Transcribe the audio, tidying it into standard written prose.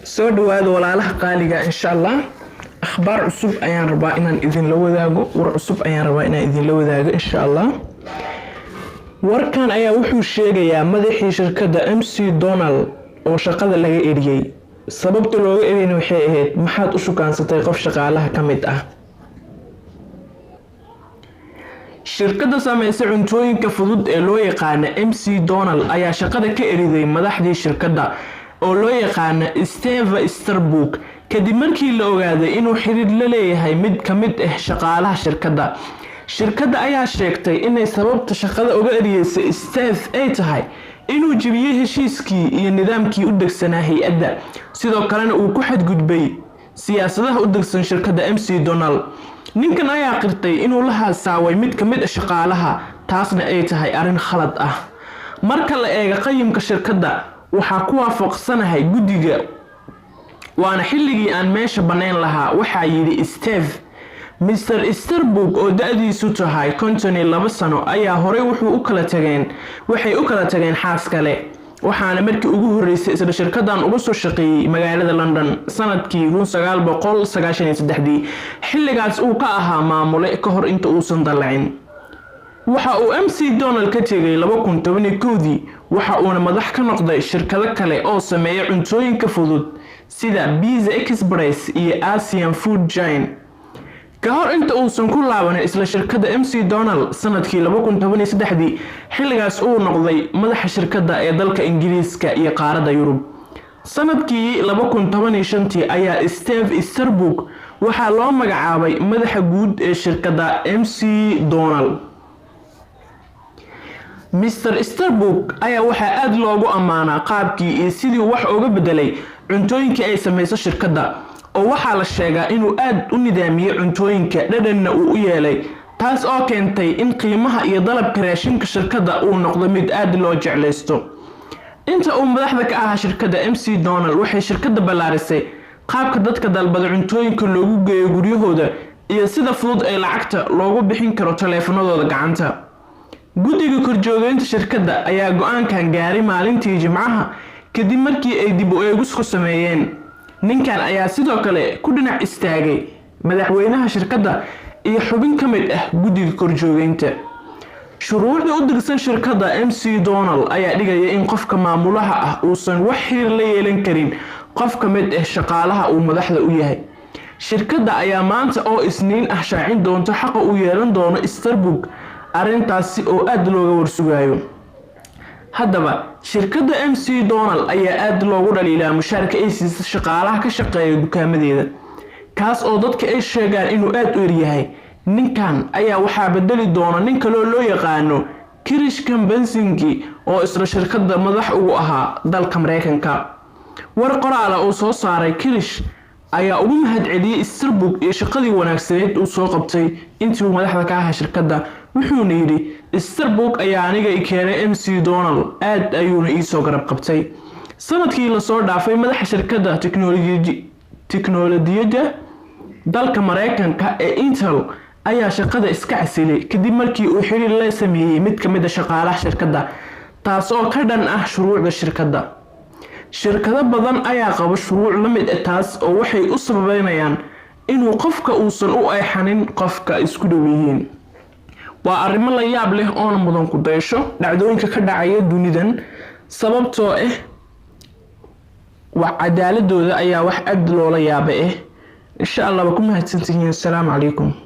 soo dhawaado walaalaha qaaliga insha Allah akhbaar cusub ayaan rabaa inaan idin la wadaago war cusub ayaan rabaa inaan idin la wadaago insha Allah warkan ayaa wuxuu sheegayaa madaxii shirkadda MC Donald oo shaqada laga eriyay sababta looga eriyay waxay ahayd maxaad u shukaansatay qof shaqaalaha kamid ah shirkadda sameysay cuntooyinka fudud ee loo yaqaan MC Donald ayaa shaqada ka eriday madaxdii shirkadda oo loo yaqaan Steve Easterbrook kadib markii la ogaaday inuu xiriir la leeyahay mid kamid ah shaqaalaha shirkadda ayaa sheegtay inay sababta shaqada uga eriyeysay Steve ay tahay inuu jabiyay heshiiskii iyo nidaamkii u degsanaa hay'adda sidoo kalena uu ku xadgudbay siyaasadaha u degsan shirkadda MC Donald ninkan ayaa qirtay inuu la haasaaway mid kamid ah shaqaalaha taasna ay tahay arin khalad ah marka la eego qayimka shirkadda waxa ku waafaqsanahay gudiga waana xilligii aan meesha baneen lahaa waxa yiri Steve Mr. Easterbrook oo da'diisu tahay 52 sano ayaa hore waxay u kala tageen xaas kale waxaana markii ugu horeysay isla shirkaddan uga soo shaqeeyay magaalada London sanadkii 1993 xilligaas uu ka ahaa maamule ka hor inta uusan dalacin waxa uu MC Donald ka tagay 2011 waxa uu madax ka noqday shirkado kale oo sameeya cuntooyinka fudud sida Pizza Express iyo Asian Food Giant ka hor inta uusan ku laaban isla shirkadda MC Donald sanadkii 2013 xilligaas uu noqday madaxa shirkadda ee dalka Ingiriiska iyo qaaradda Yurub sanadkii 2015 ayaa Steve Easterbrook waxa loo magacaabay madaxa guud ee shirkadda MC Donald Mr. Easterbrook ayaa waxa aad loogu amaanaa qaabkii iyo sidii wax uga bedelay cuntooyinka ay sameeyso shirkadda oo waxa la sheegaa inuu aad u nidaamiyay cuntooyinka dhadhanna uu u yeelay taas oo keentay in qiimaha iyo dalabka raashinka shirkadda uu noqdo mid aad loo jeclaysto inta uu madaxda ka ahaa shirkadda MC Donald waxay shirkadda balaarisay qaabka dadka dalbada cuntooyinka loogu geeyo guryahooda iyo sida fudud ay lacagta loogu bixin karo taleefanadooda gacanta gudiga korjoogeynta shirkadda ayaa go'aankan gaaray maalintii Jimcaha kadib markii ay dib u eegis ku sameeyeen ninkan ayaa sidoo kale ku dhinac istaagay madaxweynaha shirkadda iyo xubin kamid ah gudiga korjoogeynta shuruucda u degsan shirkadda MC Donald ayaa dhigaya in qofka maamulaha ah uusan wax xiriir la yeelan karin qof kamid ah shaqaalaha uu madaxda u yahay shirkadda ayaa maanta oo Isniin ah shaacin doonto xaq u yeelan doono Easterbrook arintaasi oo aad looga warsugayo haddaba shirkadda MC Donald ayaa aad loogu dhaliilaa mushaarka ay siiso shaqaalaha ka shaqeeya dukaamadeeda kaas oo dadka ay sheegaan inuu aad u yaryahay ninkan ayaa waxa bedeli doona nin kale oo loo yaqaano Chris Kempbell oo isla shirkadda madax ugu ahaa dalka Mareykanka war qoraal oo soo saaray Chris ayaa ugu mahadceliyay Easterbrook iyo shaqadii wanaagsaneed uu soo qabtay intii uu madaxda ka ahaa shirkadda wuxuuna yiri Easterbrook ayaa aniga i keenay MC Donald aad ayuuna ii soo garab qabtay sanadkii la soo dhaafay madaxa shirkadda tiknoolajiyada dalka Mareykanka ee Intel ayaa shaqada iska casilay kadib markii uu xiriir la sameeyay mid kamid ah shaqaalaha shirkadda taas oo ka dhan ah shuruucda shirkado badan ayaa qaba shuruuc la mid ah taas oo waxay u sababeynayaan inuu qofka uusan u ayxanin qofka isku dhow yihiin waa arrimo la yaab leh oo mudan ku daysho dhacdooyinka ka dhacaya dunidan sababtoo ah cadaaladooda ayaa wax aad loola yaabay insha Allah ku mahadsantihiin. Assalaamu calaykum.